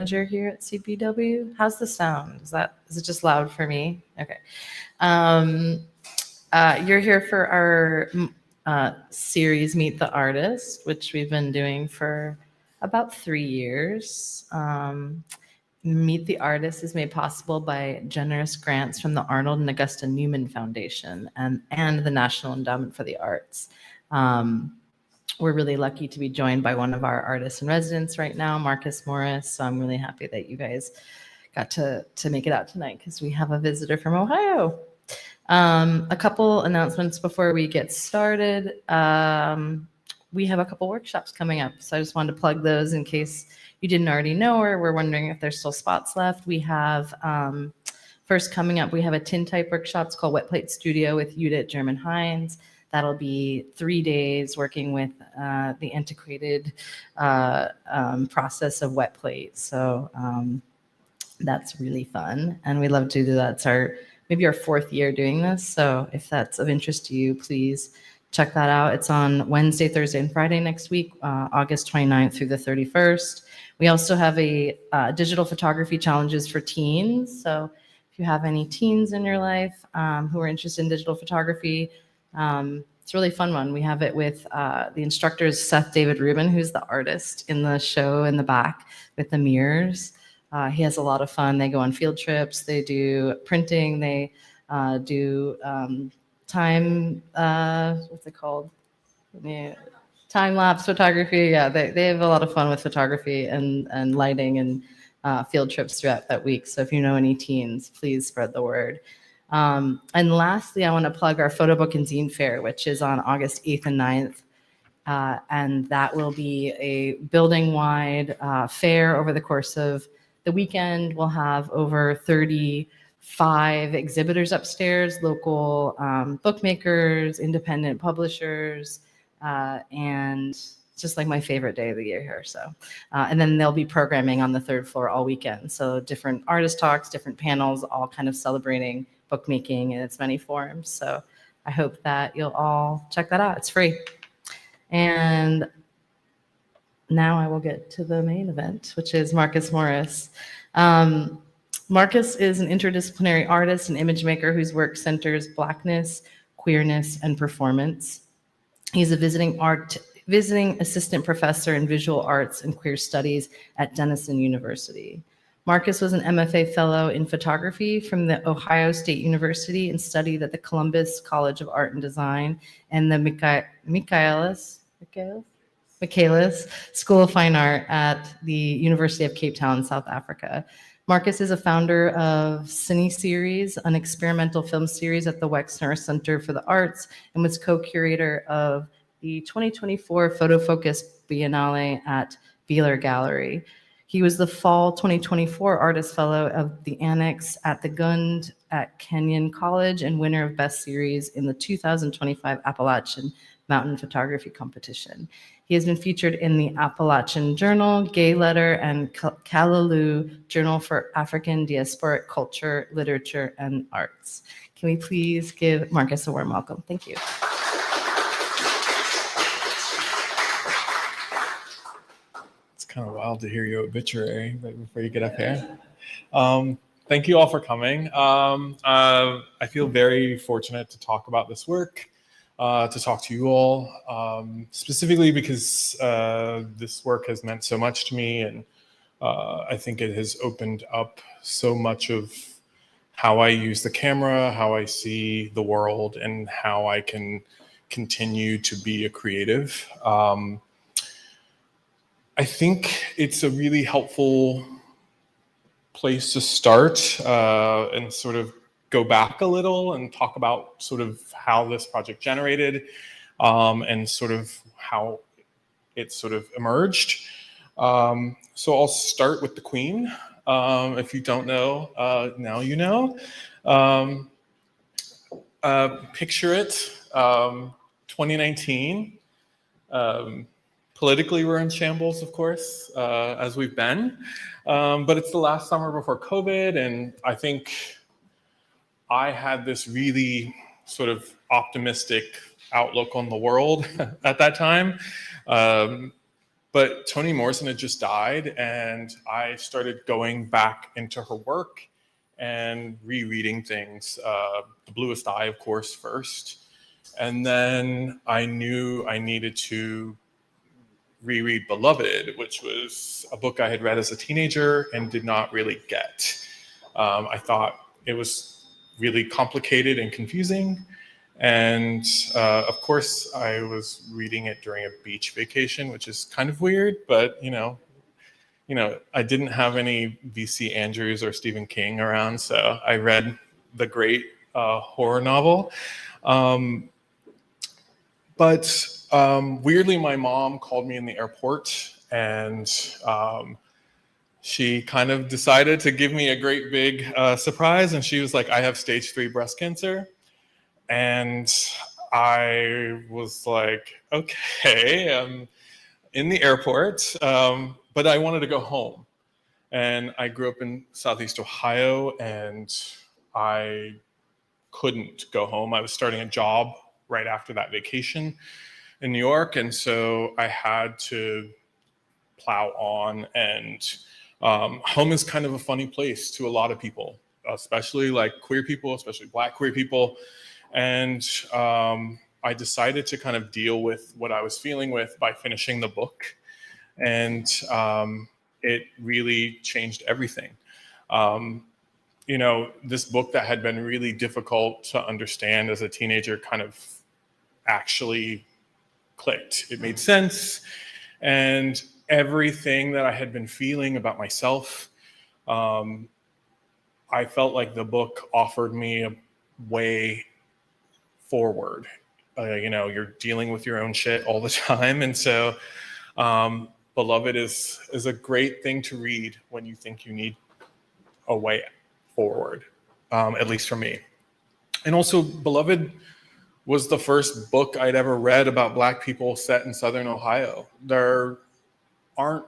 manager here at CPW. How's the sound? Is it just loud for me? Okay. You're here for our series, Meet the Artist, which we've been doing for about 3 years. Meet the Artist is made possible by generous grants from the Arnold and Augusta Newman Foundation and the National Endowment for the Arts. We're really lucky to be joined by one of our artists in residence right now, Marcus Morris. So I'm really happy that you guys got to make it out tonight because we have a visitor from Ohio. A couple announcements before we get started. We have a couple workshops coming up, so I just wanted to plug those in case you didn't already know or were wondering if there's still spots left. We have, first coming up, we have a tintype workshop. It's called Wet Plate Studio with Judith German-Heinz. That'll be 3 days working with the antiquated process of wet plate. So that's really fun, and we love to do that. It's maybe our 4th year doing this, so if that's of interest to you, please check that out. It's on Wednesday, Thursday, and Friday next week, August 29th through the 31st. We also have a digital photography challenges for teens. So if you have any teens in your life who are interested in digital photography, it's a really fun one. We have it with the instructors, Seth David Rubin, who's the artist in the show in the back with the mirrors. He has a lot of fun. They go on field trips. They do printing. They do time, what's it called? Yeah. Time-lapse photography. Yeah, they have a lot of fun with photography and lighting and field trips throughout that week. So if you know any teens, please spread the word. And lastly, I want to plug our photo book and zine fair, which is on August 8th and 9th. And that will be a building-wide fair over the course of the weekend. We'll have over 35 exhibitors upstairs, local bookmakers, independent publishers, and it's just like my favorite day of the year here. So, and then there'll be programming on the 3rd floor all weekend. So different artist talks, different panels, all kind of celebrating bookmaking in its many forms. So I hope that you'll all check that out. It's free. And now I will get to the main event, which is Marcus Morris. Marcus is an interdisciplinary artist and image maker whose work centers Blackness, queerness, and performance. He's a visiting assistant professor in visual arts and queer studies at Denison University. Marcus was an MFA fellow in photography from the Ohio State University and studied at the Columbus College of Art and Design and the Michaelis School of Fine Art at the University of Cape Town, South Africa. Marcus is a founder of Cine Series, an experimental film series at the Wexner Center for the Arts, and was co-curator of the 2024 Photo Focus Biennale at Wheeler Gallery. He was the fall 2024 Artist Fellow of the Annex at the Gund at Kenyon College and winner of Best Series in the 2025 Appalachian Mountain Photography Competition. He has been featured in the Appalachian Journal, Gay Letter, and Callaloo Journal for African Diasporic Culture, Literature, and Arts. Can we please give Marcus a warm welcome? Thank you. It's kind of wild to hear your obituary right before you get up here. Thank you all for coming. I feel very fortunate to talk about this work. To talk to you all, specifically because this work has meant so much to me, and I think it has opened up so much of how I use the camera, how I see the world, and how I can continue to be a creative. I think it's a really helpful place to start and sort of go back a little and talk about sort of how this project generated and sort of how it sort of emerged. So I'll start with the Queen. If you don't know, now you know. Picture it, 2019. Politically, we're in shambles, of course, as we've been. But it's the last summer before COVID, and I think I had this really sort of optimistic outlook on the world at that time. But Toni Morrison had just died, and I started going back into her work and rereading things. The Bluest Eye, of course, first. And then I knew I needed to reread Beloved, which was a book I had read as a teenager and did not really get. I thought it was really complicated and confusing. And of course, I was reading it during a beach vacation, which is kind of weird, but I didn't have any V.C. Andrews or Stephen King around, so I read the great horror novel. But weirdly, my mom called me in the airport, and she kind of decided to give me a great big surprise. And she was like, I have stage 3 breast cancer. And I was like, okay, I'm in the airport, but I wanted to go home. And I grew up in Southeast Ohio, and I couldn't go home. I was starting a job right after that vacation in New York, and so I had to plow on. And home is kind of a funny place to a lot of people, especially like queer people, especially Black queer people. And I decided to kind of deal with what I was feeling with by finishing the book. And it really changed everything. This book that had been really difficult to understand as a teenager kind of actually clicked. It made sense. And everything that I had been feeling about myself, I felt like the book offered me a way forward. You're dealing with your own shit all the time. And so Beloved is a great thing to read when you think you need a way forward, at least for me. And also, Beloved was the first book I'd ever read about Black people set in Southern Ohio. There aren't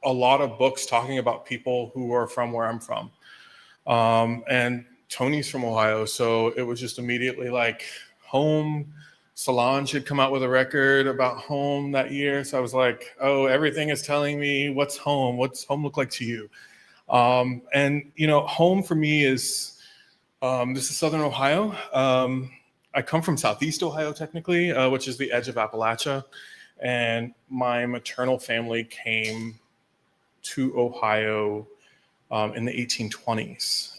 a lot of books talking about people who are from where I'm from. And Toni's from Ohio, so it was just immediately like home. Solange had come out with a record about home that year. So I was like, oh, everything is telling me what's home. What's home look like to you? And home for me is, this is Southern Ohio. I come from Southeast Ohio, technically, which is the edge of Appalachia. And my maternal family came to Ohio in the 1820s.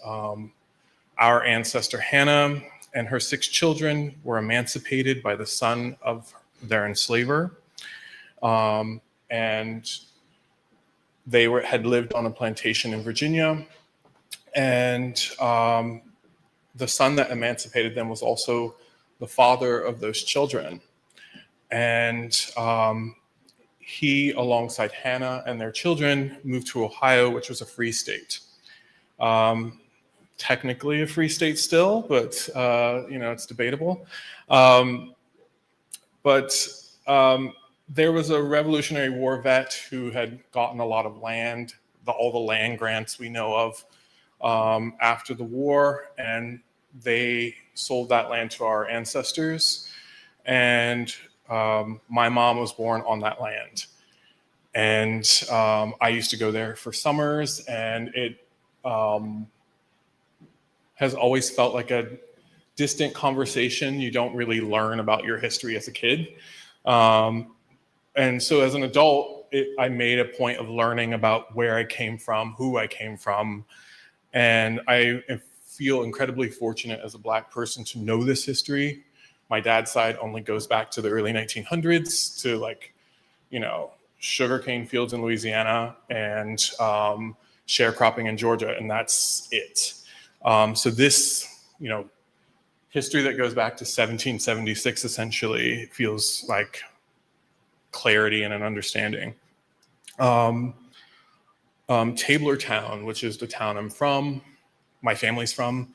Our ancestor Hannah and her 6 children were emancipated by the son of their enslaver. And they had lived on a plantation in Virginia. And the son that emancipated them was also the father of those children. And he, alongside Hannah and their children, moved to Ohio, which was a free state. Technically a free state still, but it's debatable. But there was a Revolutionary War vet who had gotten a lot of land, all the land grants we know of after the war, and they sold that land to our ancestors. And my mom was born on that land. And I used to go there for summers, and it has always felt like a distant conversation. You don't really learn about your history as a kid. And so as an adult, I made a point of learning about where I came from, who I came from. And I feel incredibly fortunate as a Black person to know this history. My dad's side only goes back to the early 1900s to sugarcane fields in Louisiana and sharecropping in Georgia, and that's it. So this, history that goes back to 1776 essentially feels like clarity and an understanding. Tablertown, which is the town I'm from, my family's from,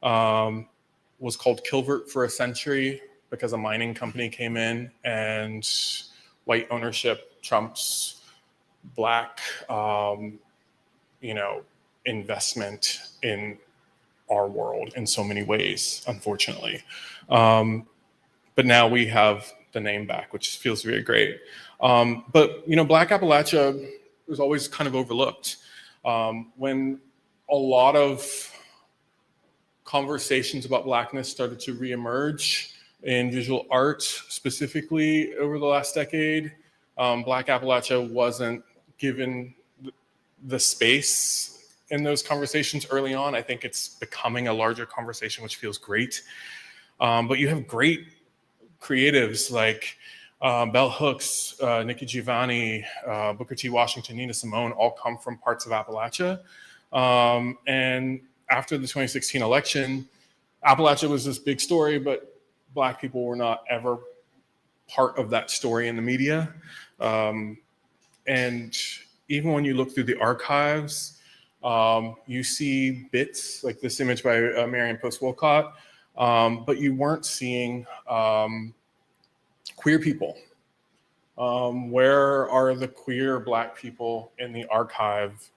was called Kilvert for a century because a mining company came in, and white ownership trumps Black, investment in our world in so many ways, unfortunately. But now we have the name back, which feels really great. But Black Appalachia was always kind of overlooked. When a lot of conversations about Blackness started to reemerge in visual art, specifically over the last decade, Black Appalachia wasn't given the space in those conversations early on. I think it's becoming a larger conversation, which feels great. But you have great creatives like Bell Hooks, Nikki Giovanni, Booker T. Washington, Nina Simone, all come from parts of Appalachia. And after the 2016 election, Appalachia was this big story, but Black people were not ever part of that story in the media. And even when you look through the archives, you see bits like this image by Marion Post-Wolcott, but you weren't seeing queer people. Where are the queer Black people in the archive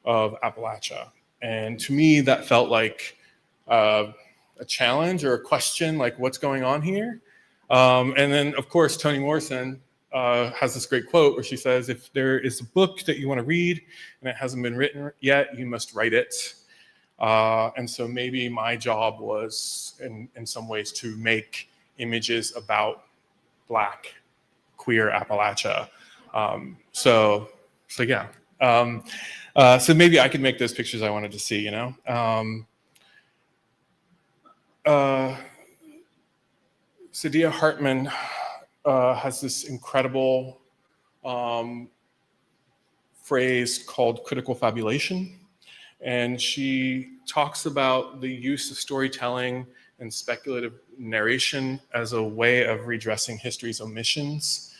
of Appalachia? And to me, that felt like a challenge or a question, like what's going on here? And then, of course, Toni Morrison has this great quote where she says, if there is a book that you want to read and it hasn't been written yet, you must write it. And so maybe my job was, in some ways, to make images about Black, queer Appalachia. So yeah. So maybe I could make those pictures I wanted to see, Saidiya Hartman has this incredible phrase called critical fabulation. And she talks about the use of storytelling and speculative narration as a way of redressing history's omissions,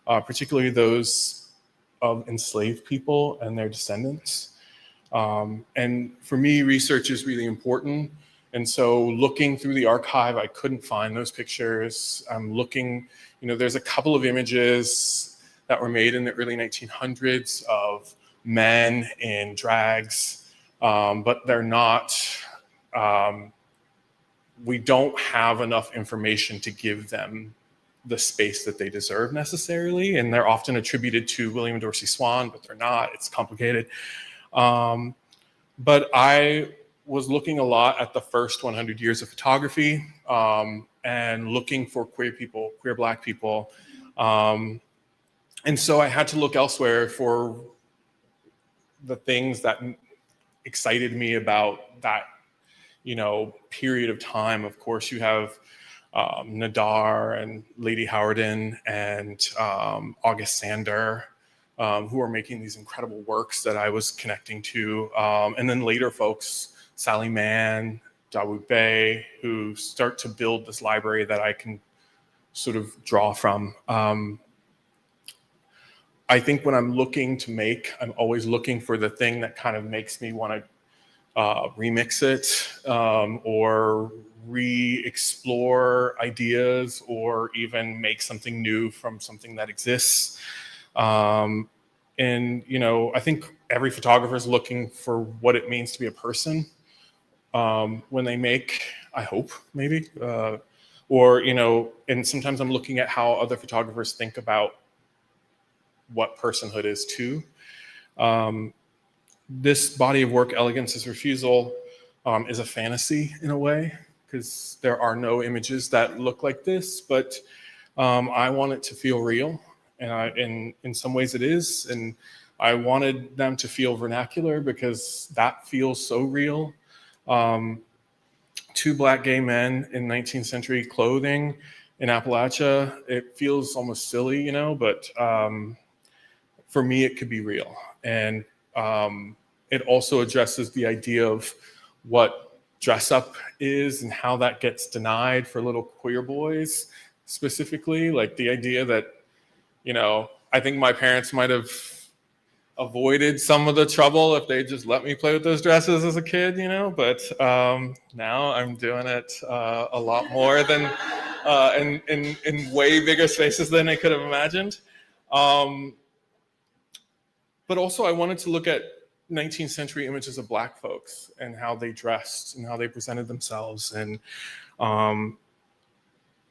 particularly those of enslaved people and their descendants. And for me, research is really important. And so looking through the archive, I couldn't find those pictures. I'm looking, there's a couple of images that were made in the early 1900s of men in drags, but they're not, we don't have enough information to give them the space that they deserve necessarily. And they're often attributed to William Dorsey Swann, but they're not. It's complicated. But I was looking a lot at the first 100 years of photography and looking for queer people, queer Black people. And so I had to look elsewhere for the things that excited me about that, period of time. Of course, you have Nadar and Lady Howardin and August Sander, who are making these incredible works that I was connecting to. And then later folks, Sally Mann, Dawood Bey, who start to build this library that I can sort of draw from. I think when I'm looking to make, I'm always looking for the thing that kind of makes me want to remix it or re-explore ideas or even make something new from something that exists. And, I think every photographer is looking for what it means to be a person when they make, I hope, maybe. And sometimes I'm looking at how other photographers think about what personhood is too. This body of work, Elegance Is Refusal, is a fantasy in a way, because there are no images that look like this, but I want it to feel real. And in some ways it is. And I wanted them to feel vernacular because that feels so real. Two Black gay men in 19th century clothing in Appalachia, it feels almost silly, but for me, it could be real. And it also addresses the idea of what dress up is and how that gets denied for little queer boys specifically. Like the idea that, I think my parents might have avoided some of the trouble if they just let me play with those dresses as a kid, but now I'm doing it a lot more than in way bigger spaces than I could have imagined. But also I wanted to look at 19th century images of Black folks and how they dressed and how they presented themselves. And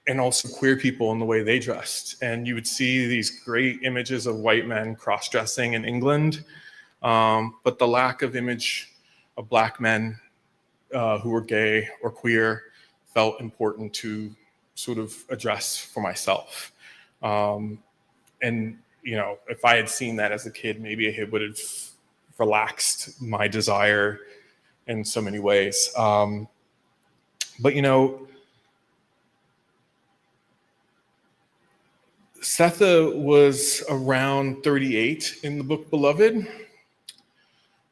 and also queer people in the way they dressed. And you would see these great images of white men cross-dressing in England, but the lack of image of Black men who were gay or queer felt important to sort of address for myself. And, you know, if I had seen that as a kid, maybe it would have relaxed my desire in so many ways. But, you know, Sethe was around 38 in the book Beloved.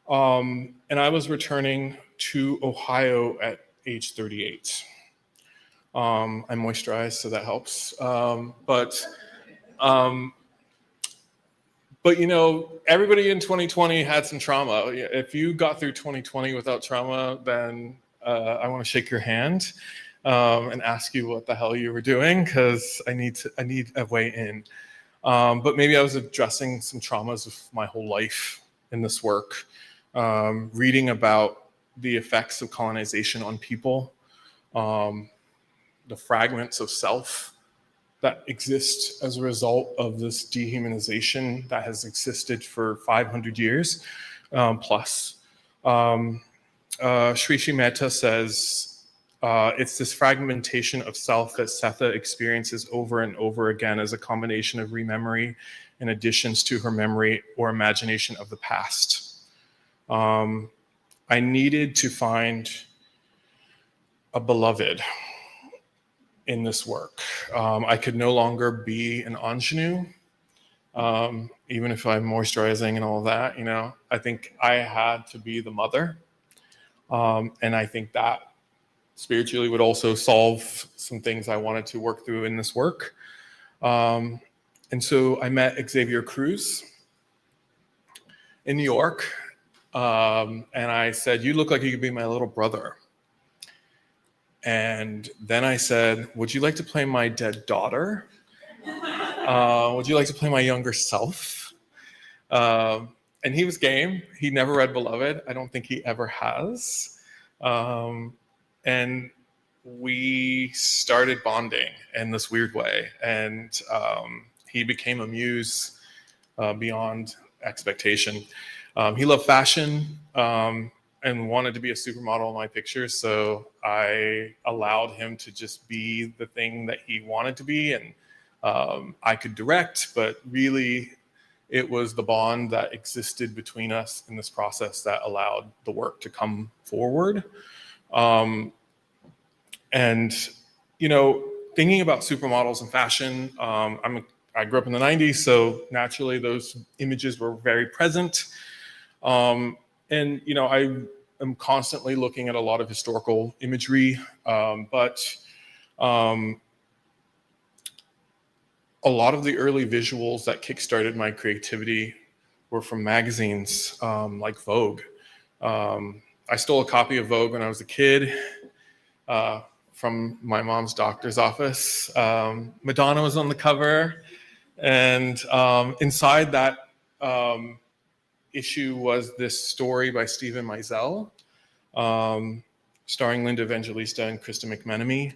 And I was returning to Ohio at age 38. I'm moisturized, so that helps. But you know, everybody in 2020 had some trauma. If you got through 2020 without trauma, then I want to shake your hand and ask you what the hell you were doing, because I need a way in. But maybe I was addressing some traumas of my whole life in this work, reading about the effects of colonization on people, the fragments of self that exist as a result of this dehumanization that has existed for 500 years plus. Sri Sri Mehta says, it's this fragmentation of self that Sethe experiences over and over again as a combination of rememory and additions to her memory or imagination of the past. I needed to find a beloved in this work. I could no longer be an ingenue, even if I'm moisturizing and all of that, you know. I think I had to be the mother. And I think that spiritually would also solve some things I wanted to work through in this work. And so I met Xavier Cruz in New York. And I said, "You look like you could be my little brother." And then I said, "Would you like to play my dead daughter? Would you like to play my younger self?" And he was game. He never read Beloved. I don't think he ever has. And we started bonding in this weird way. And he became a muse beyond expectation. He loved fashion. And wanted to be a supermodel in my pictures, so I allowed him to just be the thing that he wanted to be, and I could direct, but really it was the bond that existed between us in this process that allowed the work to come forward. And, you know, thinking about supermodels and fashion, I grew up in the 90s, so naturally those images were very present. And, you know, I am constantly looking at a lot of historical imagery, but a lot of the early visuals that kickstarted my creativity were from magazines like Vogue. I stole a copy of Vogue when I was a kid from my mom's doctor's office. Madonna was on the cover, and inside that issue was this story by Stephen Meisel, starring Linda Evangelista and Krista McMenemy.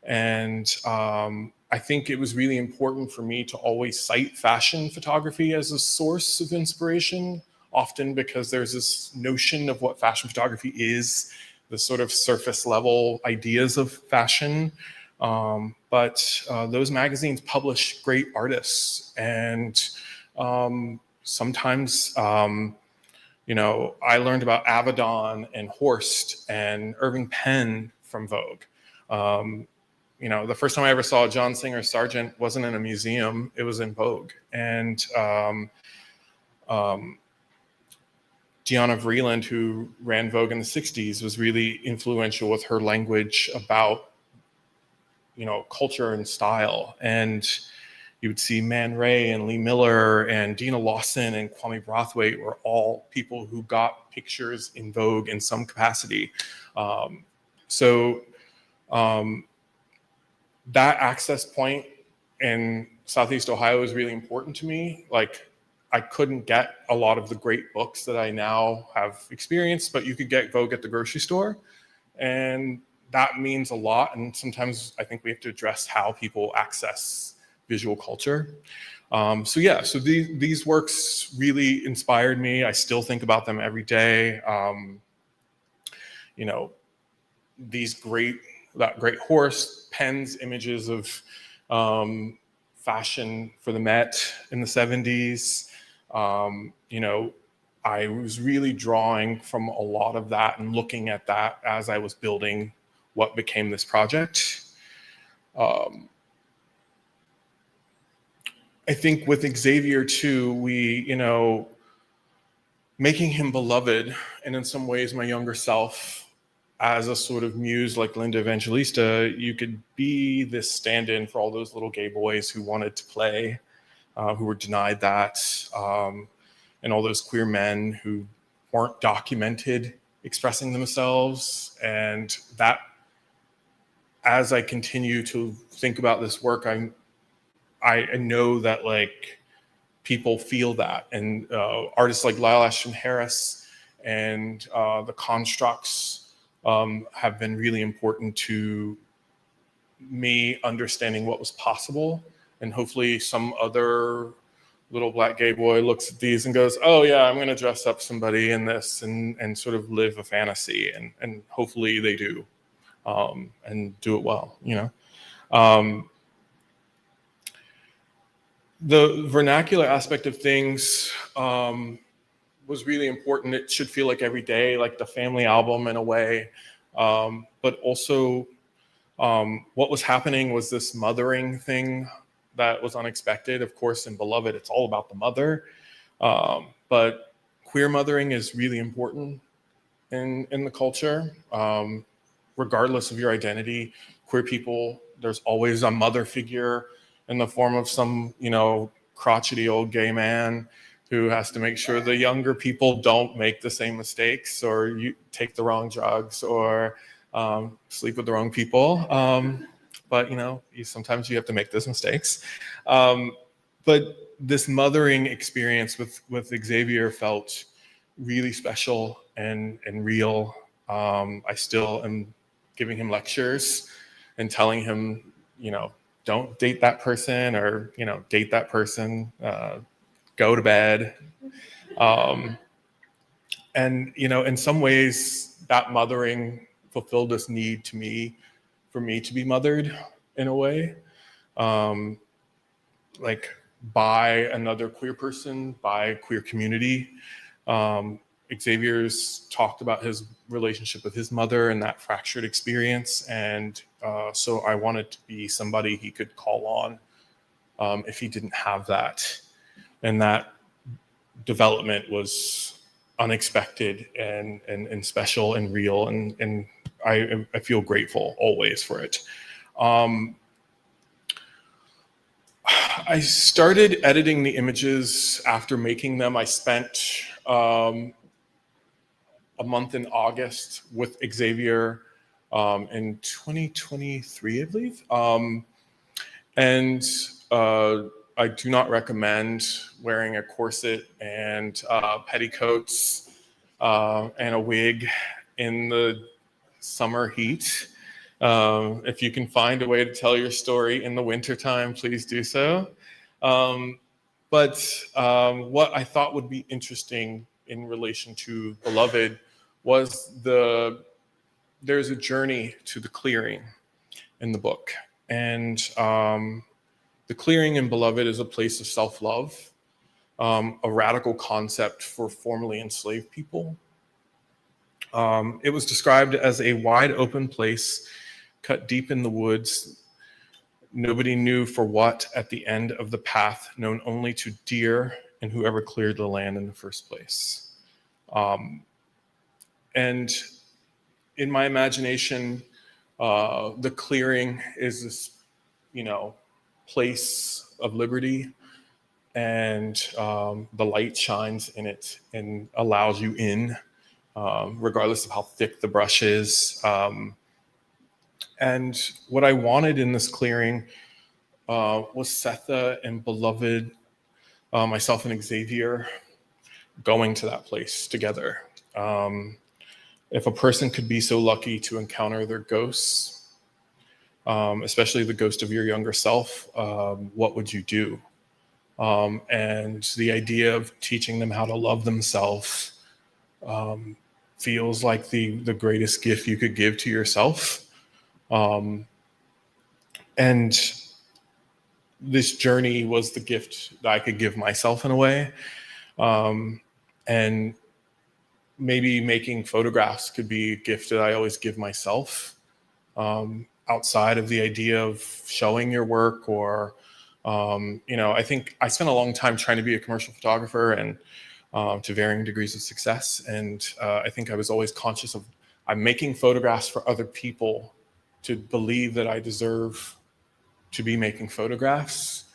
And I think it was really important for me to always cite fashion photography as a source of inspiration, often because there's this notion of what fashion photography is, the sort of surface level ideas of fashion. But those magazines publish great artists, and sometimes, you know, I learned about Avedon and Horst and Irving Penn from Vogue. You know, the first time I ever saw John Singer Sargent wasn't in a museum, it was in Vogue. And Diana Vreeland, who ran Vogue in the 60s, was really influential with her language about, you know, culture and style. And you would see Man Ray and Lee Miller and Dina Lawson and Kwame Brathwaite were all people who got pictures in Vogue in some capacity. That access point in Southeast Ohio is really important to me. Like, I couldn't get a lot of the great books that I now have experienced, but you could get Vogue at the grocery store. And that means a lot. And sometimes I think we have to address how people access visual culture. So these works really inspired me. I still think about them every day. You know, that great horse, Penn's images of fashion for the Met in the 70s. You know, I was really drawing from a lot of that and looking at that as I was building what became this project. I think with Xavier too, making him beloved, and in some ways my younger self as a sort of muse like Linda Evangelista, you could be this stand-in for all those little gay boys who wanted to play, who were denied that, and all those queer men who weren't documented expressing themselves. And that, as I continue to think about this work, I know that like people feel that, and artists like Lyle Ashton Harris and the Constructs have been really important to me understanding what was possible. And hopefully some other little black gay boy looks at these and goes, oh yeah, I'm gonna dress up somebody in this and sort of live a fantasy, and hopefully they do, and do it well, you know. The vernacular aspect of things was really important. It should feel like every day, like the family album in a way. But also what was happening was this mothering thing that was unexpected. Of course, in Beloved, it's all about the mother. But queer mothering is really important in the culture. Regardless of your identity, queer people, there's always a mother figure in the form of some, crotchety old gay man who has to make sure the younger people don't make the same mistakes, or you take the wrong drugs, or sleep with the wrong people. But sometimes you have to make those mistakes. But this mothering experience with Xavier felt really special and real. I still am giving him lectures and telling him, don't date that person, or date that person. Go to bed. And in some ways that mothering fulfilled this need for me to be mothered in a way, like by another queer person, by a queer community. Xavier's talked about his relationship with his mother and that fractured experience, and so I wanted to be somebody he could call on if he didn't have that. And that development was unexpected and special and real, and I feel grateful always for it. I started editing the images after making them. I spent a month in August with Xavier in 2023, I believe. And I do not recommend wearing a corset and petticoats and a wig in the summer heat. If you can find a way to tell your story in the wintertime, please do so. But what I thought would be interesting in relation to Beloved was there's a journey to the clearing in the book. And the clearing in Beloved is a place of self-love, a radical concept for formerly enslaved people. It was described as a wide open place cut deep in the woods. Nobody knew for what at the end of the path, known only to deer and whoever cleared the land in the first place. And in my imagination, the clearing is this, place of liberty, and the light shines in it and allows you in, regardless of how thick the brush is. And what I wanted in this clearing was Setha and Beloved, myself and Xavier, going to that place together. If a person could be so lucky to encounter their ghosts, especially the ghost of your younger self, what would you do? And the idea of teaching them how to love themselves feels like the greatest gift you could give to yourself. And this journey was the gift that I could give myself in a way. And maybe making photographs could be a gift that I always give myself, outside of the idea of showing your work or, I think I spent a long time trying to be a commercial photographer and to varying degrees of success. And I think I was always conscious of, I'm making photographs for other people to believe that I deserve to be making photographs.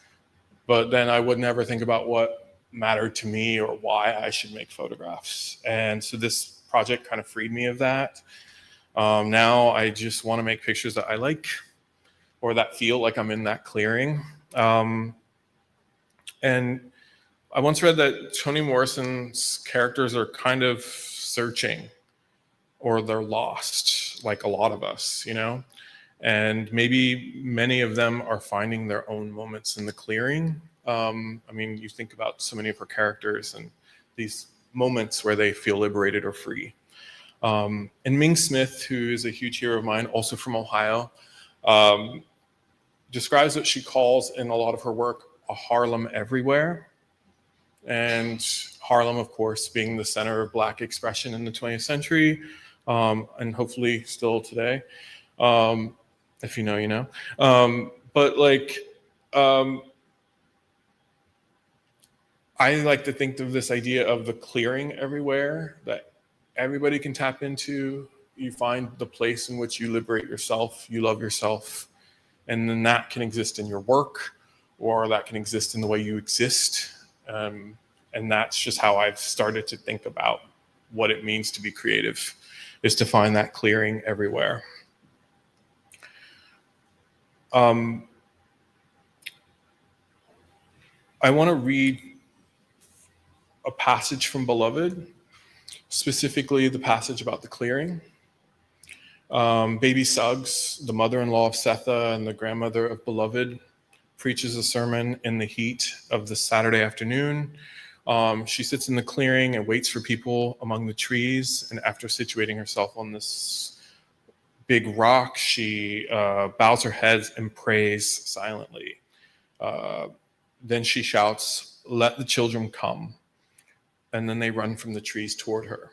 But then I would never think about what mattered to me or why I should make photographs. And so this project kind of freed me of that. Now I just want to make pictures that I like or that feel like I'm in that clearing. And I once read that Toni Morrison's characters are kind of searching, or they're lost, like a lot of us, and maybe many of them are finding their own moments in the clearing. You think about so many of her characters and these moments where they feel liberated or free. And Ming Smith, who is a huge hero of mine, also from Ohio, describes what she calls in a lot of her work a Harlem everywhere. And Harlem, of course, being the center of Black expression in the 20th century, and hopefully still today. If you know, you know. I like to think of this idea of the clearing everywhere that everybody can tap into. You find the place in which you liberate yourself, you love yourself, and then that can exist in your work, or that can exist in the way you exist. And that's just how I've started to think about what it means to be creative, is to find that clearing everywhere. I want to read a passage from Beloved, specifically the passage about the clearing. Baby Suggs, the mother-in-law of Setha and the grandmother of Beloved, preaches a sermon in the heat of the Saturday afternoon. She sits in the clearing and waits for people among the trees, and after situating herself on this big rock, she bows her head and prays silently. Then she shouts, "Let the children come." And then they run from the trees toward her.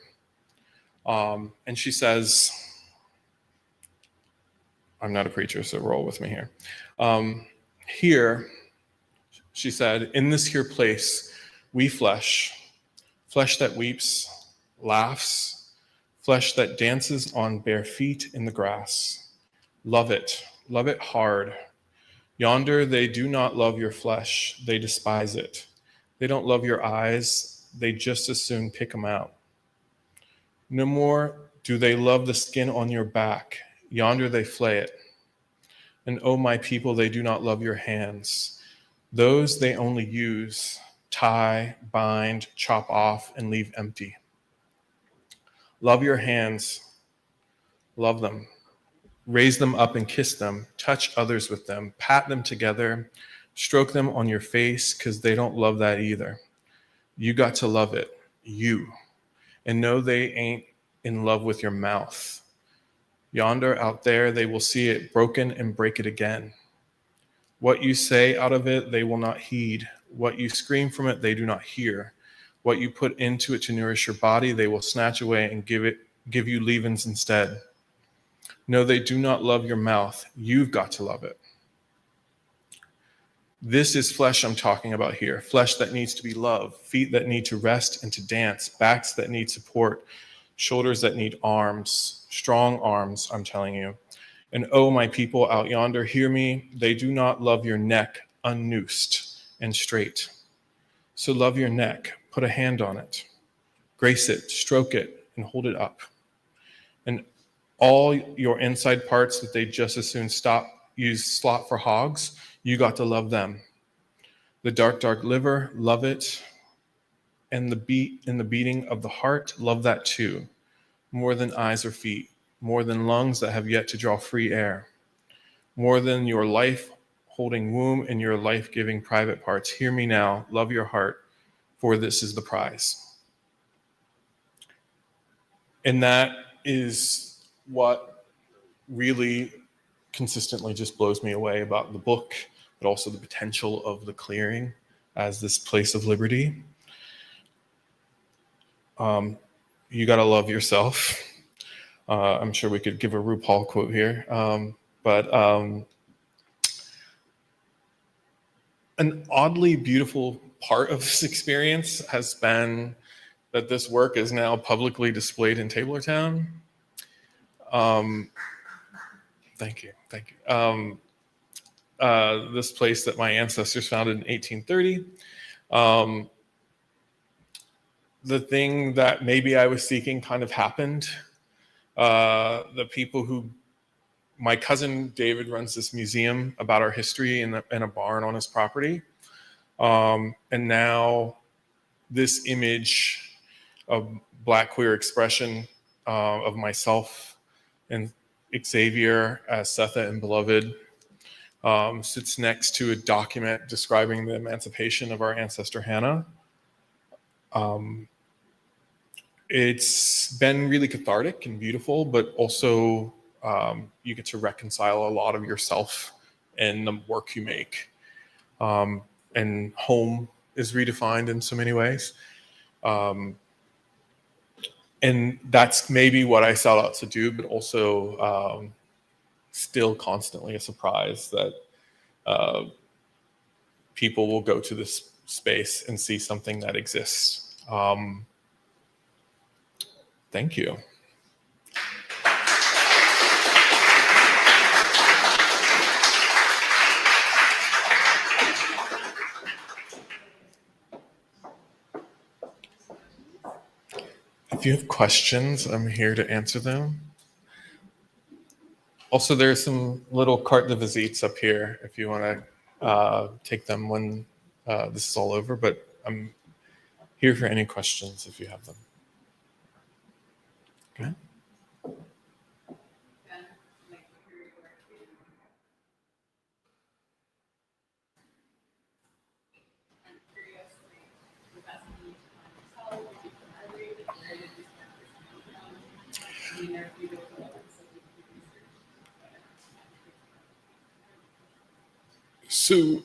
And she says, I'm not a preacher, so roll with me here. Here, she said, in this here place, we flesh that weeps, laughs, flesh that dances on bare feet in the grass. Love it hard. Yonder they do not love your flesh, they despise it. They don't love your eyes, they just as soon pick them out. No more do they love the skin on your back, yonder they flay it. And oh, my people, they do not love your hands. Those they only use, tie, bind, chop off, and leave empty. Love your hands, love them. Raise them up and kiss them, touch others with them, pat them together, stroke them on your face, because they don't love that either. You got to love it, you. And no, they ain't in love with your mouth. Yonder out there, they will see it broken and break it again. What you say out of it, they will not heed. What you scream from it, they do not hear. What you put into it to nourish your body, they will snatch away and give you leavings instead. No, they do not love your mouth. You've got to love it. This is flesh I'm talking about here. Flesh that needs to be loved, feet that need to rest and to dance, backs that need support, shoulders that need arms, strong arms, I'm telling you. And oh, my people out yonder, hear me. They do not love your neck unnoosed and straight. So love your neck, put a hand on it, grace it, stroke it, and hold it up. And all your inside parts that they just as soon use slot for hogs, you got to love them. The dark liver, love it. And the beating of the heart, love that too. more than eyes or feet, more than lungs that have yet to draw free air, more than your life holding womb and your life-giving private parts. Hear me now, love your heart, for this is the prize. And that is what really consistently just blows me away about the book, but also the potential of the clearing as this place of liberty. You gotta love yourself. I'm sure we could give a RuPaul quote here, but an oddly beautiful part of this experience has been that this work is now publicly displayed in Tablertown. Thank you. This place that my ancestors founded in 1830. The thing that maybe I was seeking kind of happened. The people who, my cousin David runs this museum about our history in a barn on his property. And now this image of Black queer expression of myself and Xavier as Setha and Beloved sits next to a document describing the emancipation of our ancestor Hannah. It's been really cathartic and beautiful, but also you get to reconcile a lot of yourself and the work you make. And home is redefined in so many ways. And that's maybe what I set out to do, but also still constantly a surprise that people will go to this space and see something that exists. Thank you. If you have questions, I'm here to answer them. Also, there's some little carte de visites up here if you want to take them when this is all over, but I'm here for any questions if you have them. Okay. So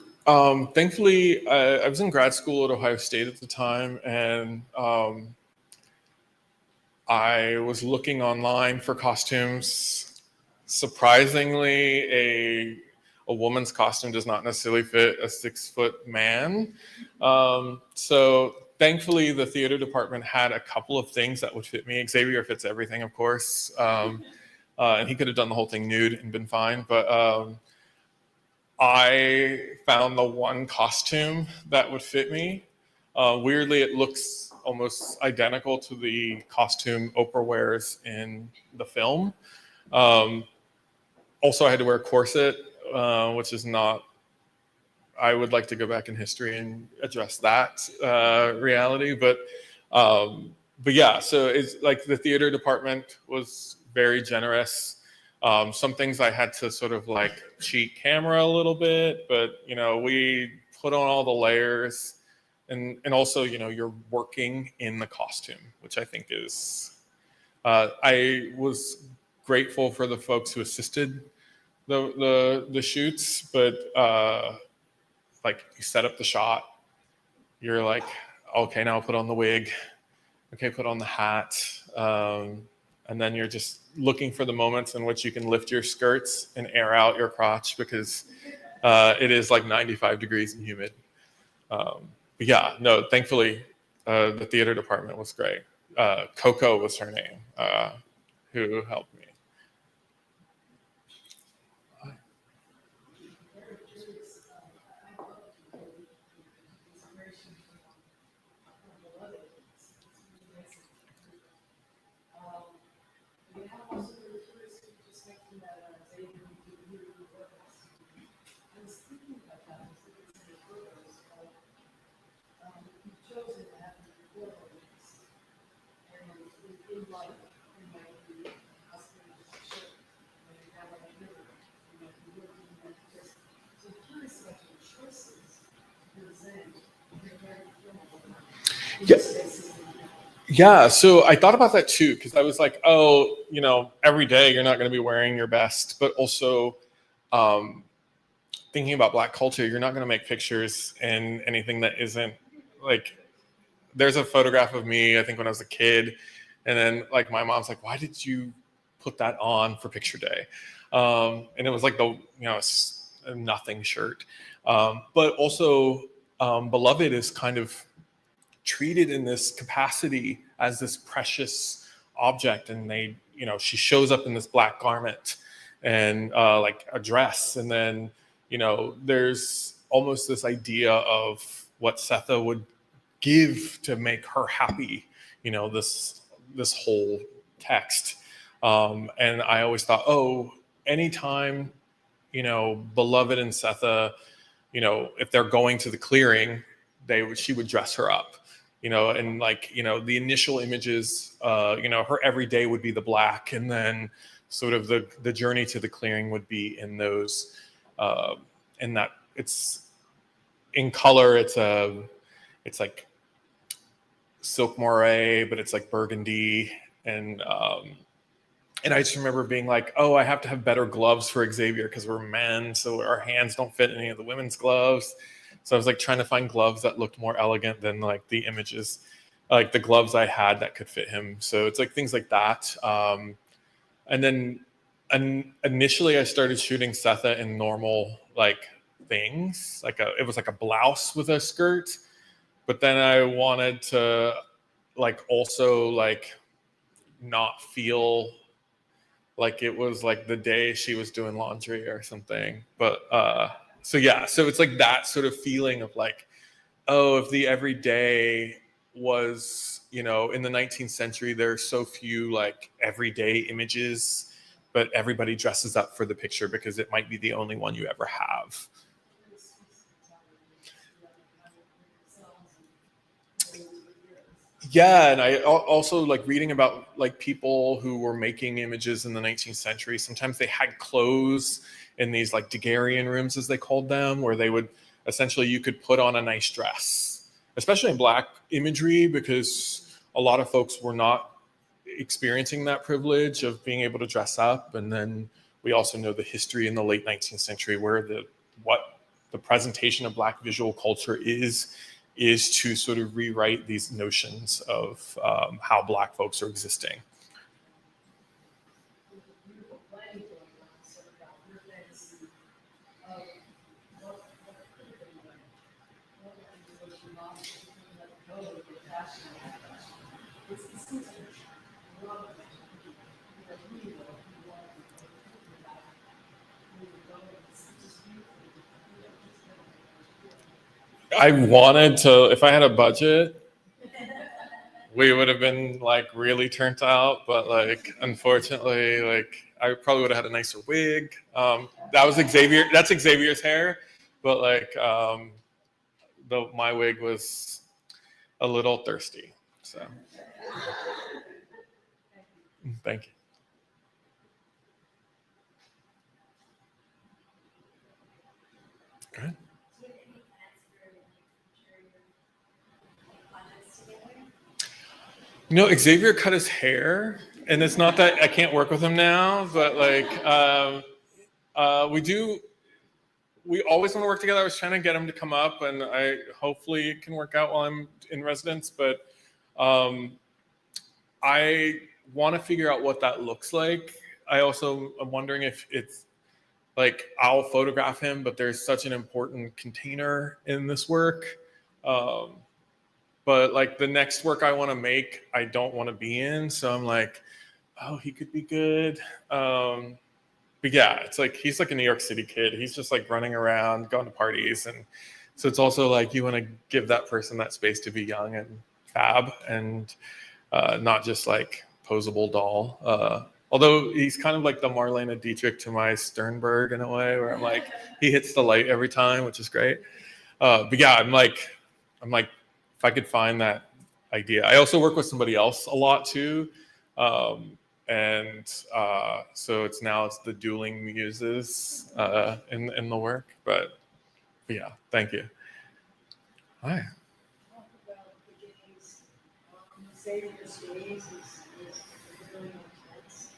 thankfully, I was in grad school at Ohio State at the time, and I was looking online for costumes. Surprisingly, a woman's costume does not necessarily fit a 6-foot man. So thankfully, the theater department had a couple of things that would fit me. Xavier fits everything, of course. And he could have done the whole thing nude and been fine. But I found the one costume that would fit me. Weirdly, it looks almost identical to the costume Oprah wears in the film. Also, I had to wear a corset, which is not, I would like to go back in history and address that reality. But yeah, so it's like the theater department was very generous. Some things I had to sort of like cheat camera a little bit, but we put on all the layers, and also you're working in the costume, which I think is. I was grateful for the folks who assisted the shoots, but like you set up the shot, you're like, okay, now put on the wig, okay, put on the hat. And then you're just looking for the moments in which you can lift your skirts and air out your crotch because it is like 95 degrees and humid. But yeah, no, thankfully, the theater department was great. Coco was her name, who helped me. Yeah, so I thought about that too, because I was like, oh, every day you're not going to be wearing your best, but also thinking about Black culture, you're not going to make pictures in anything that isn't like, there's a photograph of me, I think when I was a kid, and then like my mom's like, why did you put that on for picture day? And it was like a nothing shirt. But also Beloved is kind of treated in this capacity as this precious object, and she shows up in this black garment and like a dress, and then there's almost this idea of what Setha would give to make her happy, this whole text. And I always thought, oh, anytime Beloved and Setha, if they're going to the clearing, she would dress her up, and like the initial images, her every day would be the black, and then sort of the journey to the clearing would be in those in that it's in color, it's like silk moire, but it's like burgundy, and I just remember being like, oh, I have to have better gloves for Xavier because we're men, so our hands don't fit any of the women's gloves. So I was like trying to find gloves that looked more elegant than like the images, like the gloves I had that could fit him. So it's like things like that. And then initially I started shooting Setha in normal like things, it was like a blouse with a skirt, but then I wanted to like also like not feel like it was like the day she was doing laundry or something. But so it's like that sort of feeling of like, oh, if the everyday was, in the 19th century, there are so few like everyday images, but everybody dresses up for the picture because it might be the only one you ever have. Yeah, and I also like reading about like people who were making images in the 19th century. Sometimes they had clothes in these like daguerrean rooms, as they called them, where they would essentially, you could put on a nice dress, especially in Black imagery, because a lot of folks were not experiencing that privilege of being able to dress up. And then we also know the history in the late 19th century where what the presentation of Black visual culture is to sort of rewrite these notions of how Black folks are existing. I wanted to, if I had a budget, we would have been like really turned out, but like unfortunately, like I probably would have had a nicer wig. That's Xavier's hair, but like my wig was a little thirsty. So thank you. Good. Xavier cut his hair, and it's not that I can't work with him now, but like we always want to work together. I was trying to get him to come up, and hopefully it can work out while I'm in residence, but I want to figure out what that looks like. I also am wondering if it's like I'll photograph him, but there's such an important container in this work. But like the next work I want to make, I don't want to be in. So I'm like, oh, he could be good. But yeah, it's like he's like a New York City kid. He's just like running around, going to parties. And so it's also like you want to give that person that space to be young and fab and not just like posable doll. Although he's kind of like the Marlene Dietrich to my Sternberg in a way, where I'm like, he hits the light every time, which is great. But yeah, I'm like, if I could find that idea. I also work with somebody else a lot too. So it's the dueling muses in the work. But yeah, thank you. Hi. Xavier's gaze is really intense.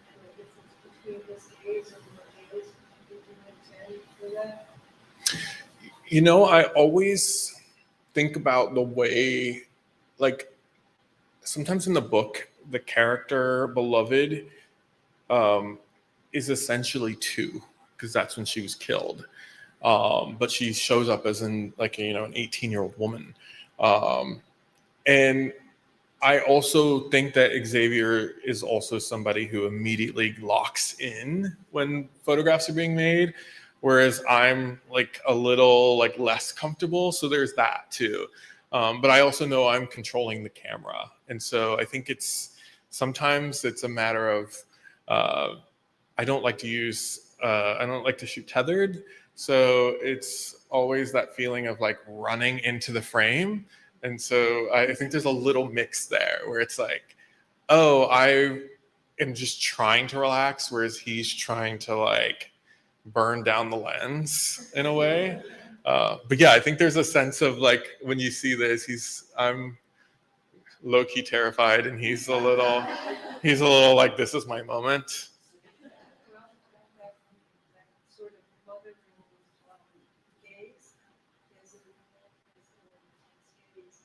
And the difference between his gaze and your gaze, did you intend for that? You know, I always think about the way, like, sometimes in the book, the character beloved is essentially two, because that's when she was killed. But she shows up as an 18-year-old woman. And I also think that Xavier is also somebody who immediately locks in when photographs are being made, whereas I'm like a little like less comfortable. So there's that too. But I also know I'm controlling the camera, and so I think sometimes it's a matter of I don't like to shoot tethered, so it's always that feeling of like running into the frame. And so I think there's a little mix there where it's like, oh, I am just trying to relax, whereas he's trying to like burn down the lens in a way. But yeah, I think there's a sense of like when you see this, I'm low key terrified, and he's a little like, this is my moment. Well, that sort of mother gaze is an intense gaze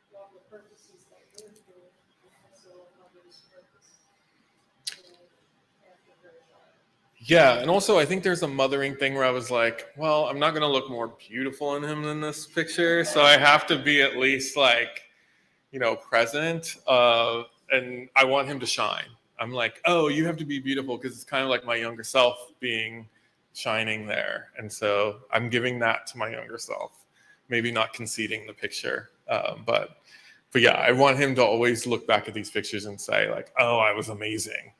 for all the purposes that you're doing, and also a mother's purpose. After her child. Yeah, and also I think there's a mothering thing where I was like, well, I'm not gonna look more beautiful in him than this picture, so I have to be at least like, present. And I want him to shine. I'm like, oh, you have to be beautiful, because it's kind of like my younger self being shining there, and so I'm giving that to my younger self. Maybe not conceding the picture, but yeah, I want him to always look back at these pictures and say like, oh, I was amazing.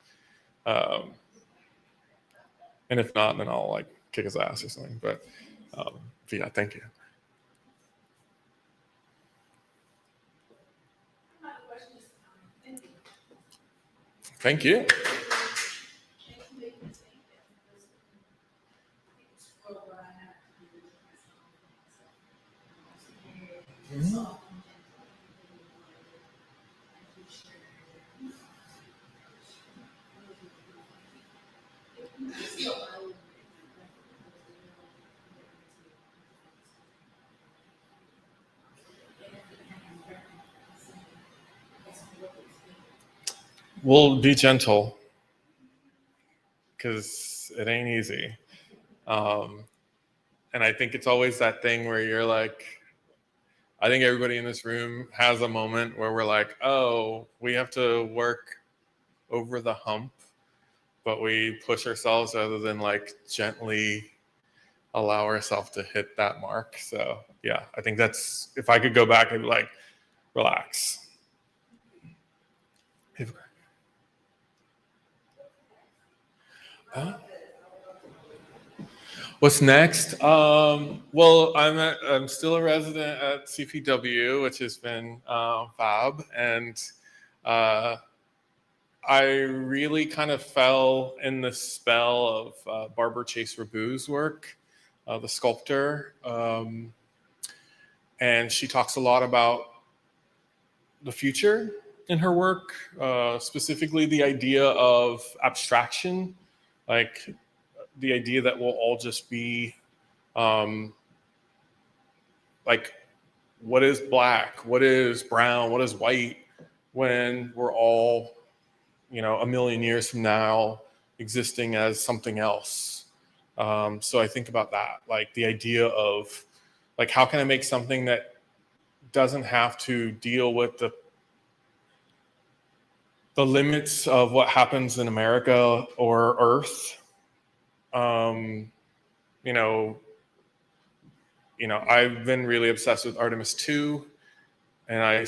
And if not, then I'll like kick his ass or something. But yeah, thank you. Thank you. Mm-hmm. Well, be gentle, because it ain't easy. And I think it's always that thing where you're like, I think everybody in this room has a moment where we're like, oh, we have to work over the hump, but we push ourselves rather than like gently allow ourselves to hit that mark. So yeah, I think that's, if I could go back, I'd be like, relax. Huh? What's next? Well, I'm still a resident at CPW, which has been fab, and I really kind of fell in the spell of Barbara Chase Rabu's work, the sculptor, and she talks a lot about the future in her work, specifically the idea of abstraction, like the idea that we'll all just be like, what is black, what is brown, what is white, when we're all, a million years from now existing as something else. So I think about that, like the idea of like, how can I make something that doesn't have to deal with the limits of what happens in America or Earth. I've been really obsessed with Artemis 2, and I'm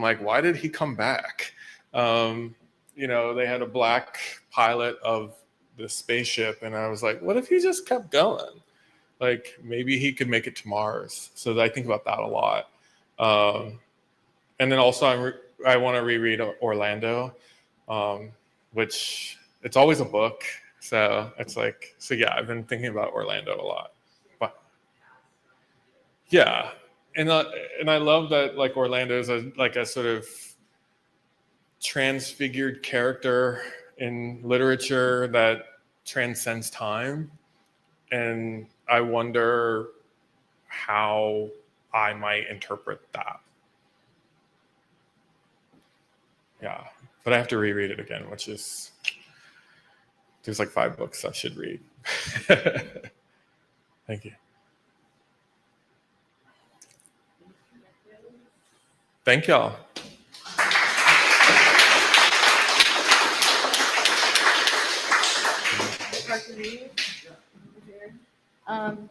like, why did he come back? They had a black pilot of the spaceship, and I was like, what if he just kept going? Like, maybe he could make it to Mars. So I think about that a lot. And then also I want to reread Orlando, which it's always a book. So it's like, yeah, I've been thinking about Orlando a lot. But Yeah, and I love that like Orlando is a sort of transfigured character in literature that transcends time, and I wonder how I might interpret that. Yeah, but I have to reread it again, which is there's like 5 books I should read. Thank you. Thank y'all. Um,